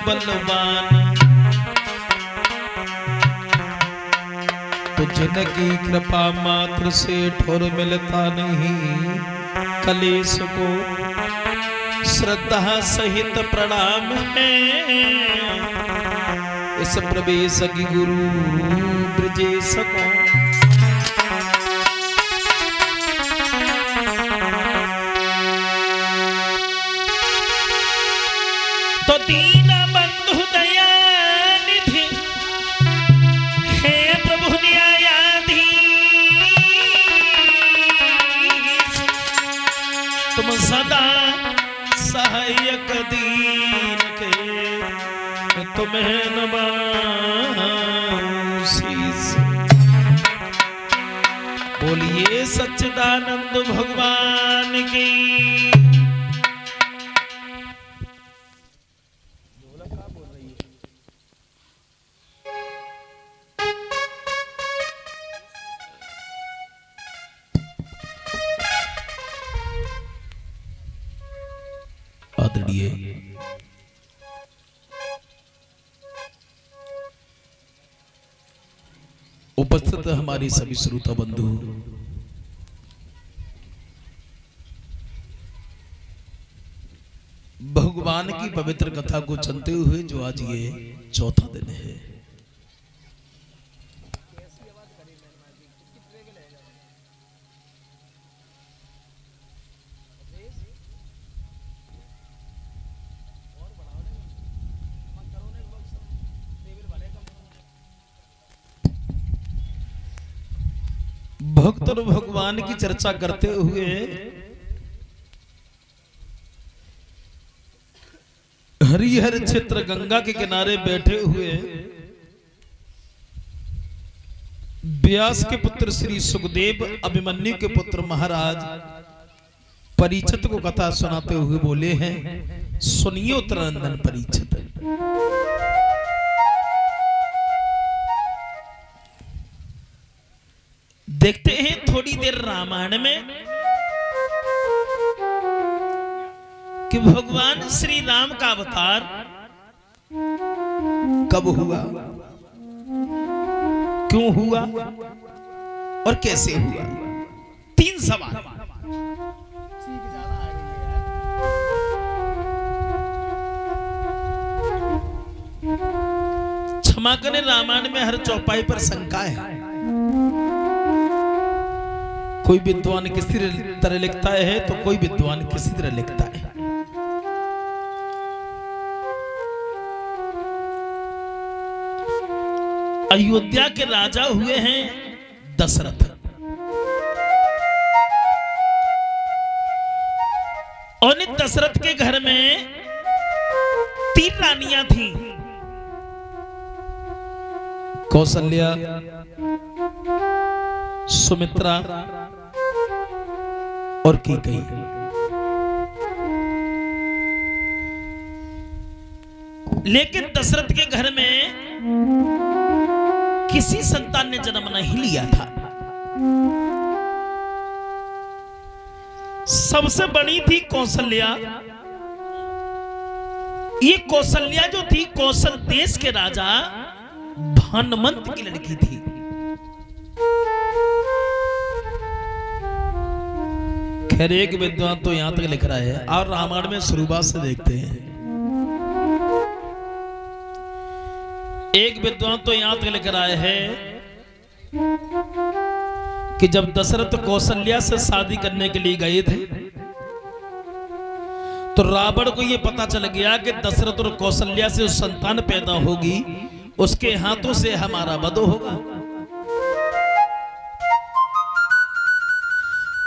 बलवान। तो जिनकी कृपा मात्र से ठोर मिलता नहीं, कलेश को श्रद्धा सहित प्रणाम है। इस प्रवेश की गुरु ब्रजेश को तो दीन बंधु दया निधि हे प्रभु न्यायाधीश, तुम सदा सहायक दीन के, तुम्हें नवाऊं शीश। बोलिए सच्चिदानंद भगवान की। आदरणीय उपस्थित हमारे सभी श्रोता बंधु, भगवान की पवित्र कथा को सुनते हुए जो आज ये चौथा दिन है, भक्त और भगवान की चर्चा करते हुए हरिहर क्षेत्र गंगा के किनारे बैठे हुए व्यास के पुत्र श्री सुखदेव अभिमन्यु के पुत्र महाराज परीक्षित को कथा सुनाते हुए बोले हैं, सुनिए उत्तरानंदन परीक्षित। देखते हैं थोड़ी देर रामायण में कि भगवान श्री राम का अवतार कब हुआ, क्यों हुआ और कैसे हुआ। 3 सवाल। क्षमा करें, रामायण में हर चौपाई पर शंका है। कोई विद्वान किसी तरह लिखता है तो कोई विद्वान किसी तरह लिखता है। अयोध्या के राजा हुए हैं दशरथ। और दशरथ के घर में 3 रानियां थीं, कौशल्या, सुमित्रा और कैकेयी। लेकिन दशरथ के घर में किसी संतान ने जन्म नहीं लिया था। सबसे बड़ी थी कौशल्या। ये कौशल्या जो थी कौशल देश के राजा भानुमंत की लड़की थी। खैर एक विद्वान तो यहां तक लिख रहा है, और रामायण में शुरुआत से देखते हैं। एक विद्वान तो यहां तक लिख रहा है कि जब दशरथ कौशल्या से शादी करने के लिए गए थे तो रावण को यह पता चल गया कि दशरथ और कौशल्या से संतान पैदा होगी, उसके हाथों से हमारा वध होगा।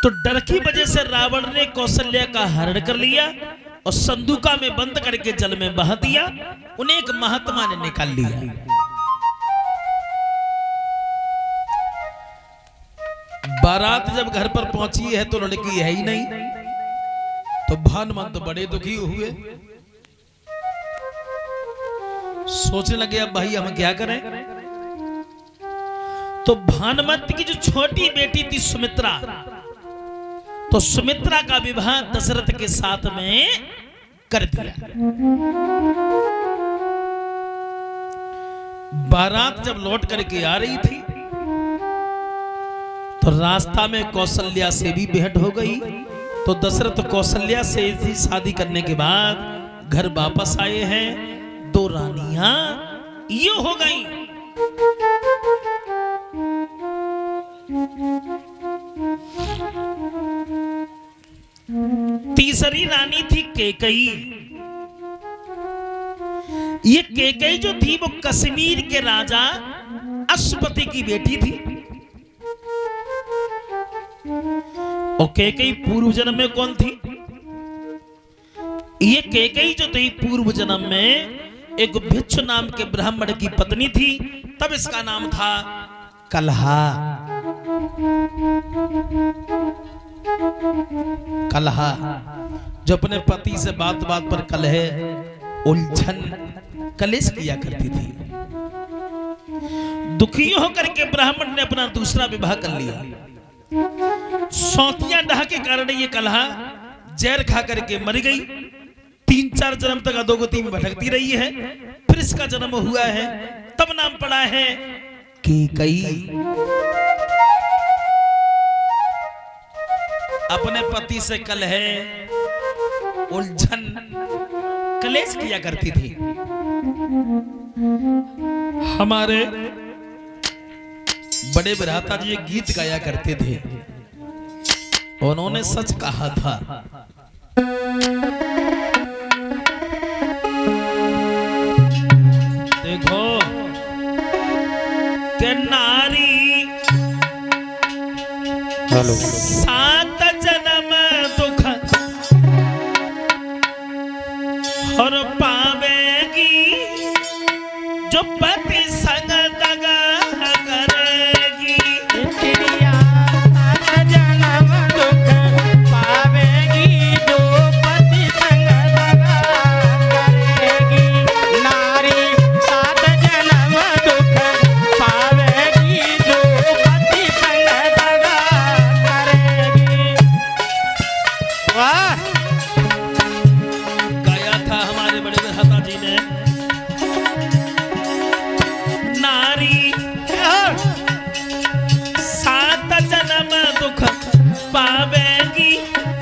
तो डर की वजह से रावण ने कौशल्या का हरण कर लिया और संदूका में बंद करके जल में बहा दिया। उन्हें एक महात्मा ने निकाल लिया। बारात जब घर पर पहुंची है तो लड़की है ही नहीं, तो भानुमंत बड़े दुखी हुए। सोचने लगे अब भाई हम क्या करें। तो भानुमंत की जो छोटी बेटी थी सुमित्रा, तो सुमित्रा का विवाह दशरथ के साथ में कर दिया। बारात जब लौट करके आ रही थी तो रास्ता में कौशल्या से भी भेंट हो गई। तो दशरथ कौशल्या से ही शादी करने के बाद घर वापस आए हैं। 2 रानियां ये हो गई। तीसरी रानी थी कैकेयी। ये कैकेयी जो थी वो कश्मीर के राजा अश्वपति की बेटी थी। और कैकेयी पूर्व जन्म में कौन थी? ये कैकेयी जो थी पूर्व जन्म में एक भिक्षु नाम के ब्राह्मण की पत्नी थी। तब इसका नाम था कलहा। कलहा जो अपने पति से बात बात पर कलह, उलझन, कलेश किया करती थी। दुखी होकर के ब्राह्मण ने अपना दूसरा विवाह कर लिया। सौतिया डाह के कारण ये कलहा जहर खा करके मर गई। 3-4 जन्म तक अधोगति में भटकती रही है। फिर इसका जन्म हुआ है, तब नाम पड़ा है कैकेयी। अपने पति से कलह, उलझन, कलेश किया करती थी। हमारे बड़े भ्राता जी एक गीत गाया करते थे। उन्होंने सच कहा था, देखो कि नारी 7 जन्म दुख और पावेगी, जो पति संग दगा करेगी। चिड़िया 7 जन्म दुख पावेगी, जो पति संग दगा करेगी। नारी 7 जन्म दुख पावेगी, जो पति संग दगा करेगी। वाह! गाया था हमारे बड़े भ्राता जी ने। नारी 7 जन्म दुख पावेगी,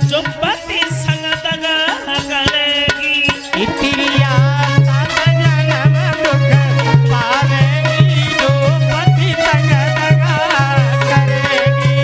जो पति संग दगा करेगी। चिड़िया 7 जन्म दुख पावेगी, जो पति संग दगा करेगी।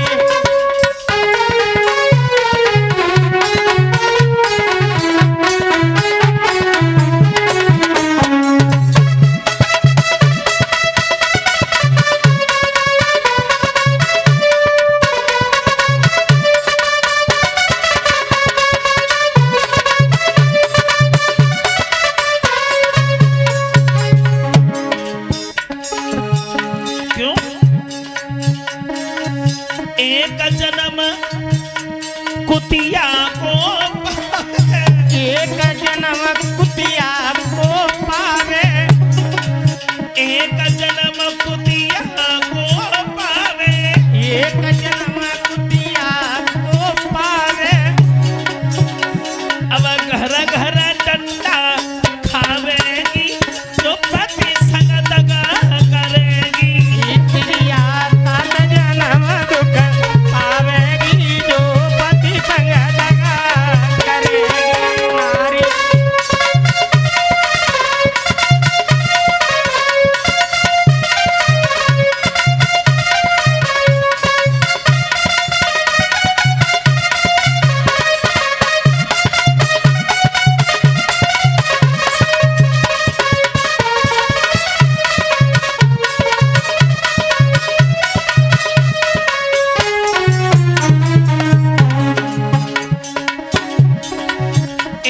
क्यों? एक जन्म कुतिया को एक जन्म कुतिया को पावे, एक जन्म कुतिया को पावे। एक जन्म कुतिया को पावे। अब गहरा गहरा डंडा खावेगी, जो पति संग दगा करेगी। चिड़िया 7 जन्म दुख पावेगी, जो पति संग दगा करेगी। नारी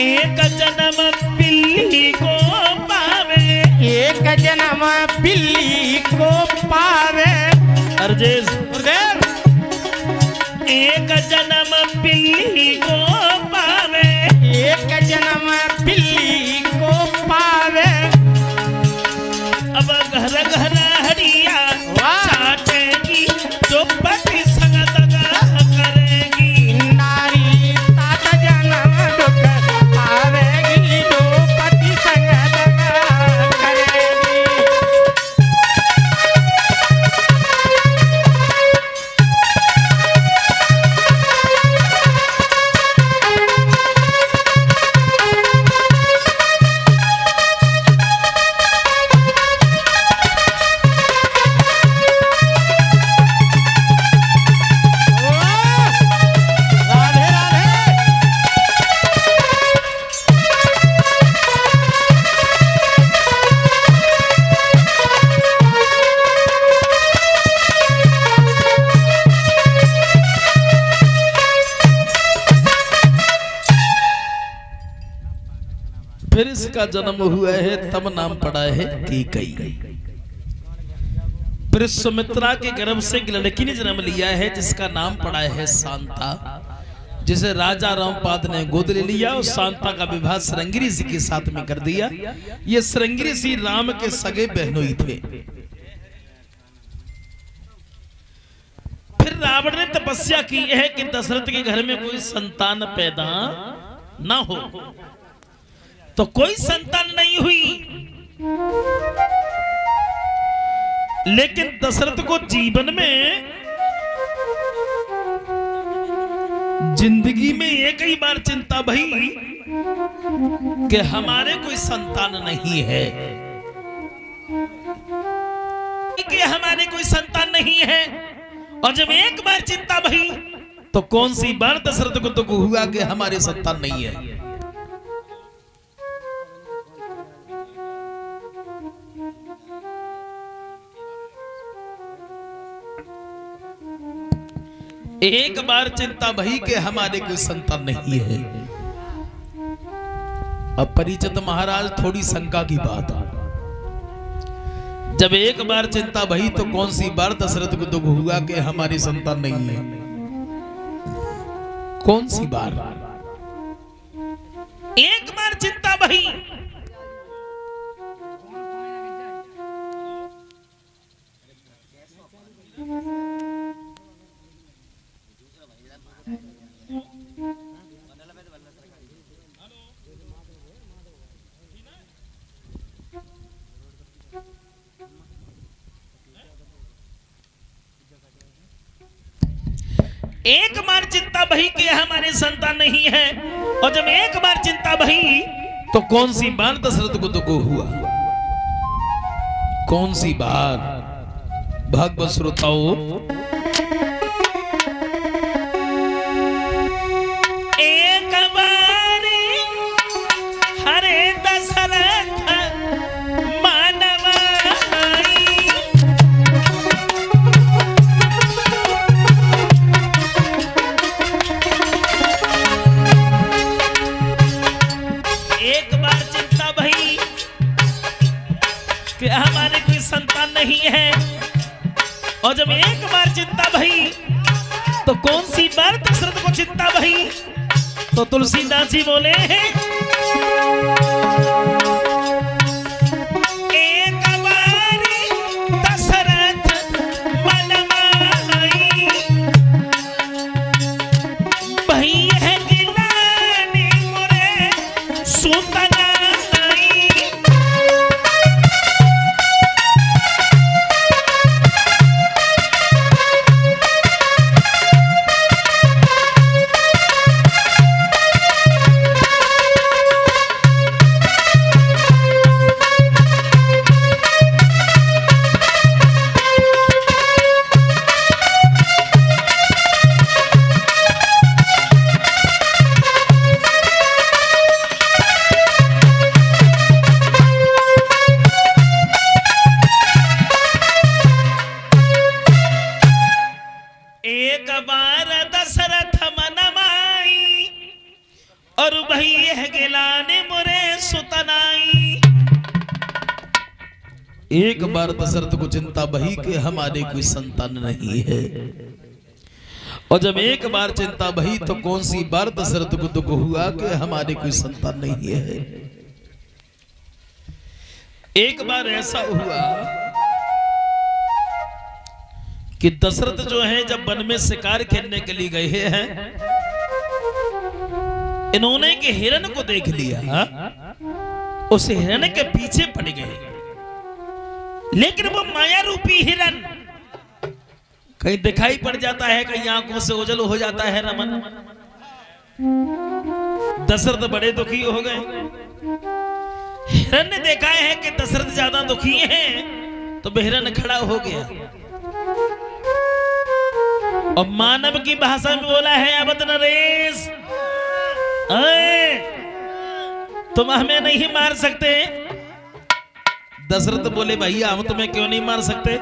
एक जन्म बिल्ली को पावे। एक जन्म बिल्ली को पावे। अर्जेश गुरुदेव एक जन्म बिल्ली को पावे। एक जन्म बिल्ली को पावे। अब गहरा गहरा हरिया वाह! चाटेगी, जो पति संग दगा करेगी। नारी 7 जन्म दुख पावेगी, जो पति संग दगा करेगी। फिर इसका जन्म हुआ है, तब नाम पड़ा है कैकेयी। फिर सुमित्रा के गर्भ से एक लड़की ने जन्म लिया है जिसका नाम पड़ा है शांता, जिसे राजा रामपाद ने गोद ले लिया और शांता का विवाह श्रृंगी ऋषि के साथ में कर दिया। ये श्रृंगी ऋषि राम के सगे बहनोई थे। फिर रावण ने तपस्या की है कि दशरथ के घर में कोई संतान पैदा ना हो, तो कोई संतान नहीं हुई। लेकिन दशरथ को जीवन में, जिंदगी में एक ही बार चिंता भई कि हमारे कोई संतान नहीं है, कि हमारे कोई संतान नहीं है। और जब एक बार चिंता भई तो कौन सी बार दशरथ को तो हुआ कि हमारे संतान नहीं है। एक बार चिंता भई कि हमारे कोई संतान नहीं है। अब परिचित महाराज थोड़ी शंका की बात है। जब एक बार चिंता भई तो कौन सी बार दशरथ को दुख हुआ कि हमारी संतान नहीं है। कौन सी बार? एक बार चिंता भई। एक बार चिंता भई कि हमारे संतान नहीं है, और जब एक बार चिंता भई तो कौन सी बार दशरथ को दुख हुआ। कौन सी बार? भागवत श्रोताओ, एक बार हरे दशरथ हमारे कोई संतान नहीं है, और जब एक बार चिंता भई तो कौन सी बार दशरथ को चिंता भई। तो तुलसीदास जी बोले हैं, एक बार दशरथ मन माई भई है गिलानी मोरे सुतना। दशरथ मन माई और भई है गिलाने मोरे सुतनाई। एक बार दशरथ को चिंता भई कि हमारे कोई संतान नहीं है, और जब एक बार चिंता भई तो कौन सी बार दशरथ को दुख हुआ कि हमारे कोई संतान नहीं है। एक बार ऐसा हुआ कि दशरथ जो है जब वन में शिकार खेलने के लिए गए हैं, इन्होंने के हिरण को देख लिया, उस हिरण के पीछे पड़ गए। लेकिन वो माया रूपी हिरण कहीं दिखाई पड़ जाता है, कहीं आंखों से ओझल हो जाता है रमन। दशरथ बड़े दुखी हो गए। हिरण ने देखा है कि दशरथ ज्यादा दुखी हैं, तो हिरण खड़ा हो गया और मानव की भाषा में बोला है, अवध नरेश तुम हमें नहीं मार सकते। दशरथ बोले, भैया हम तुम्हें क्यों नहीं मार सकते।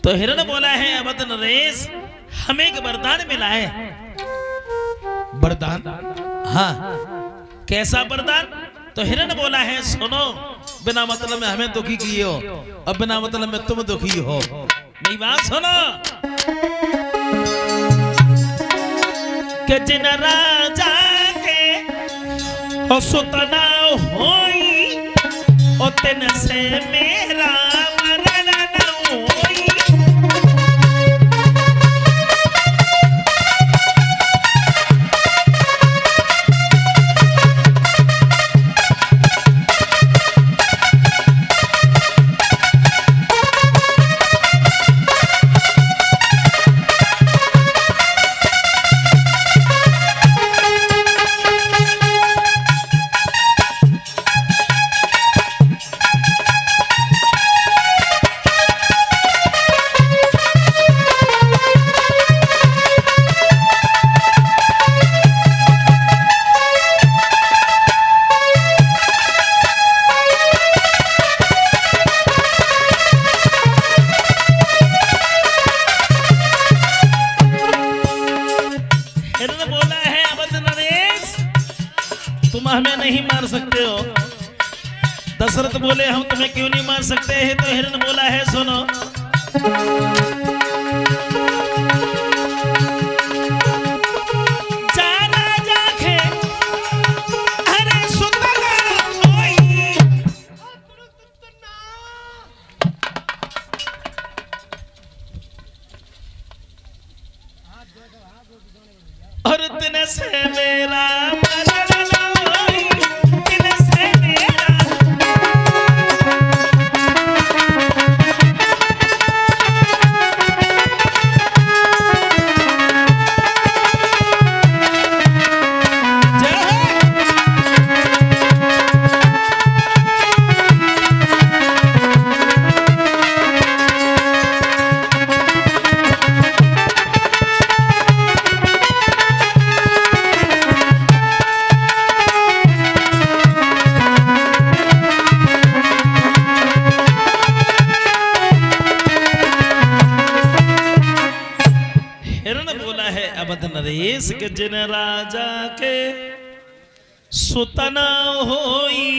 तो हिरण बोला है, अवध नरेश हमें एक वरदान मिला है। वरदान? हाँ। कैसा वरदान? तो हिरण बोला है सुनो, बिना मतलब में हमें दुखी किए हो और बिना मतलब में तुम दुखी हो। मेरी बात सुनो कि जिन राजा के और सुतना होई और तिन से मेरा मरण न होई। तुम हमें नहीं मार सकते हो। दशरथ बोले हम तुम्हें क्यों नहीं मार सकते हैं? तो हिरण बोला है सुनो, जाना जाके अरे सुतना होई और तिन से मेरा मरण न होई, तिन से मेरा। जय हो। हिरण बोला है अवध नरेश के जिन राजा के सुतना होई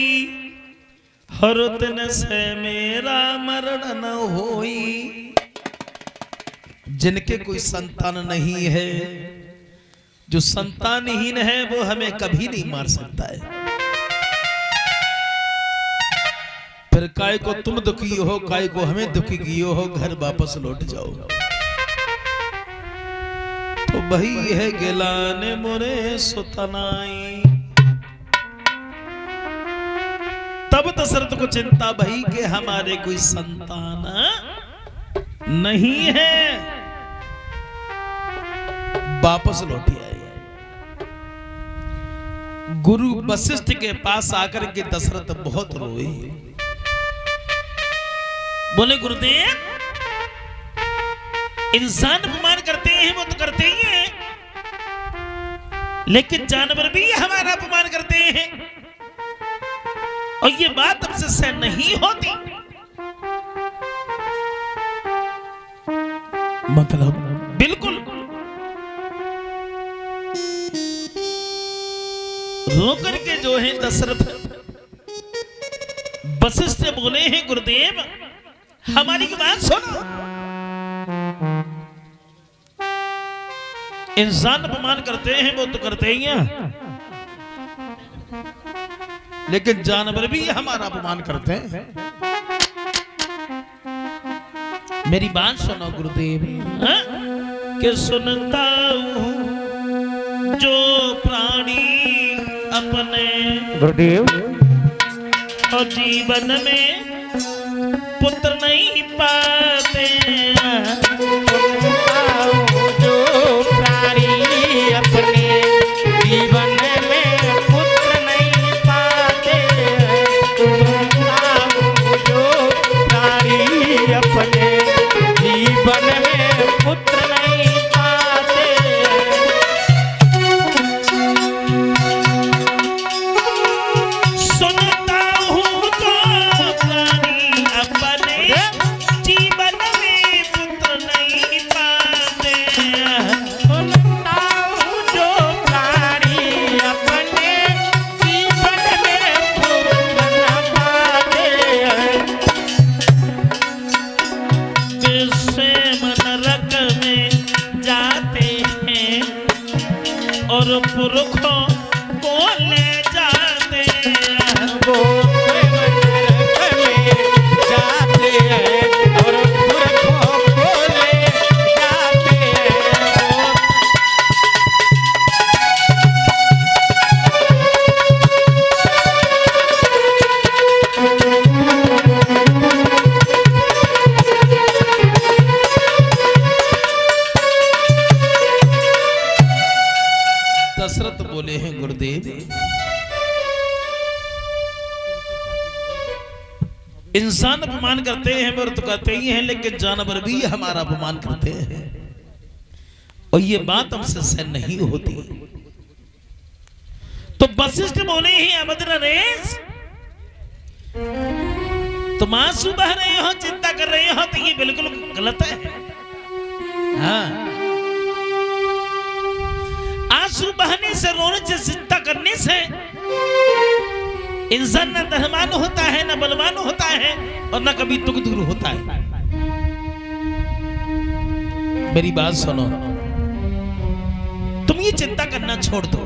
हर दिन से मेरा मरण न होई। जिनके कोई संतान नहीं है, जो संतानहीन है, वो हमें कभी नहीं मार सकता है। फिर काय को तुम दुखी हो, काय को हमें दुखी किए हो, घर वापस लौट जाओ। तो वही है गिलाने मोरे सुतनाई। तब दशरथ को चिंता भई कि हमारे कोई संतान नहीं है। वापस लौट आए। गुरु वशिष्ठ के पास आकर के दशरथ बहुत रोए। बोले गुरुदेव, इंसान अपमान करते हैं वो तो करते ही हैं, लेकिन जानवर भी हमारा अपमान करते हैं और ये बात अब से सहन नहीं होती। मतलब बिल्कुल रोकर के जो है दशरथ वशिष्ठ बोले हैं गुरुदेव हमारी की बात सुनो। इंसान अपमान करते हैं वो तो करते ही हैं, लेकिन जानवर भी हमारा अपमान करते हैं। मेरी बात सुनो गुरुदेव, कि सुनता हूं जो प्राणी अपने गुरुदेव और जीवन में पुत्र नहीं पाते। जो प्राणी अपने जीवन में पुत्र नहीं पाते, जो प्राणी अपने जीवन में पुत्र नहीं पाते। सुनता हूँ तो प्राणी अपने जीवन और पुरखों को ले जाते हैं। वो नरक में जाते हैं और पुरखों को ले जाते हैं। दशरथ बोले हैं गुरुदेव, इंसान अपमान करते हैं और तो कहते ही हैं, लेकिन जानवर भी हमारा अपमान करते हैं और ये बात हमसे सहन नहीं होती। तो वशिष्ठ बोले ही अभद्र नरेश, तुम आंसू बह रहे हो, चिंता कर रहे हो, तो ये बिल्कुल गलत है। हाँ, आंसू बहने से, रोने से, चिंता करने से इंसान न धनवान होता है, न बलवान होता है और न कभी दुख दूर होता है। मेरी बात सुनो, तुम ये चिंता करना छोड़ दो।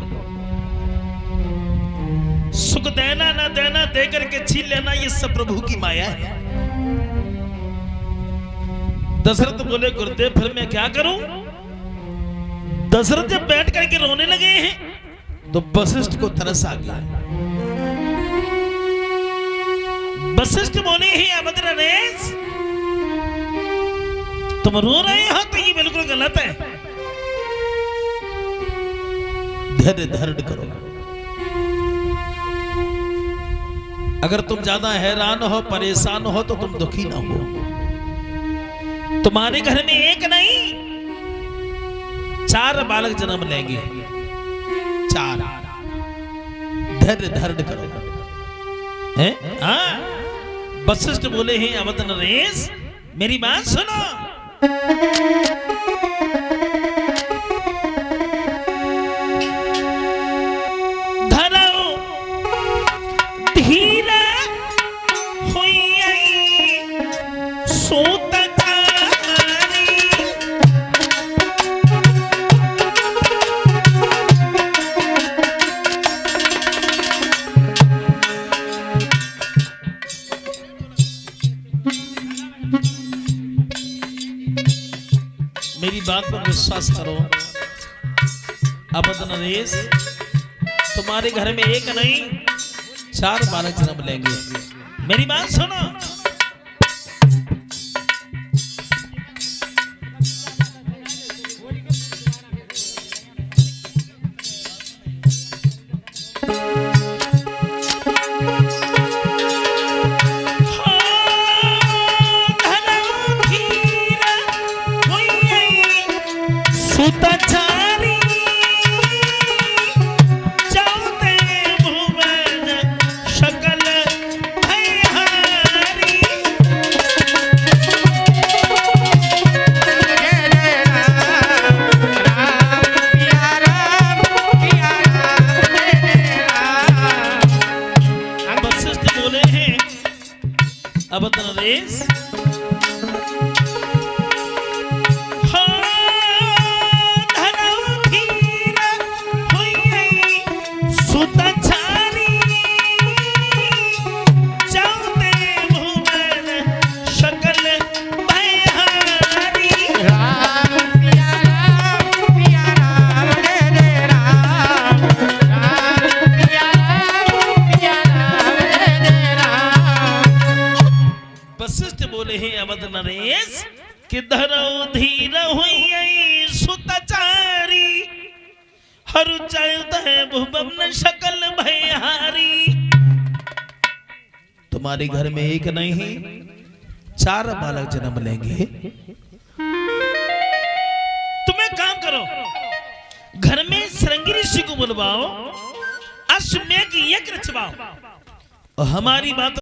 सुख देना ना देना, दे करके छीन लेना, ये सब प्रभु की माया है। दशरथ बोले गुरुदेव फिर मैं क्या करूं? दशरथ जब बैठ करके रोने लगे हैं तो वशिष्ठ को तरस आ गया। वशिष्ठ बोले ही अभद्र नरेश, तुम रो रहे हो तो ये बिल्कुल गलत है। धैर्य धारण करो। अगर तुम ज्यादा हैरान हो, परेशान हो तो तुम दुखी ना हो। तुम्हारे घर में एक नहीं 4 बालक जन्म लेंगे, 4। धैर्य धारण करो। हैं? हाँ, वशिष्ठ बोले हैं अवध नरेश, मेरी बात सुनो। धरो धीरे हुई सूत मेरी बात पर विश्वास करो। अवध नरेश, तुम्हारे घर में एक नहीं 4 बालक जन्म लेंगे। मेरी बात सुनो। अवध नरेश, वशिष्ठ बोले हैं अवध नरेश कि धरो धीर हुई सुतचारी, हरु चलत है भुवन सकल भयहारी। तुम्हारे घर में एक नहीं 4 बालक जन्म लेंगे। तुम्हें काम करो, घर में श्रृंगी ऋषि को बुलवाओ, अश्वमेध यज्ञ रचवाओ और हमारी बात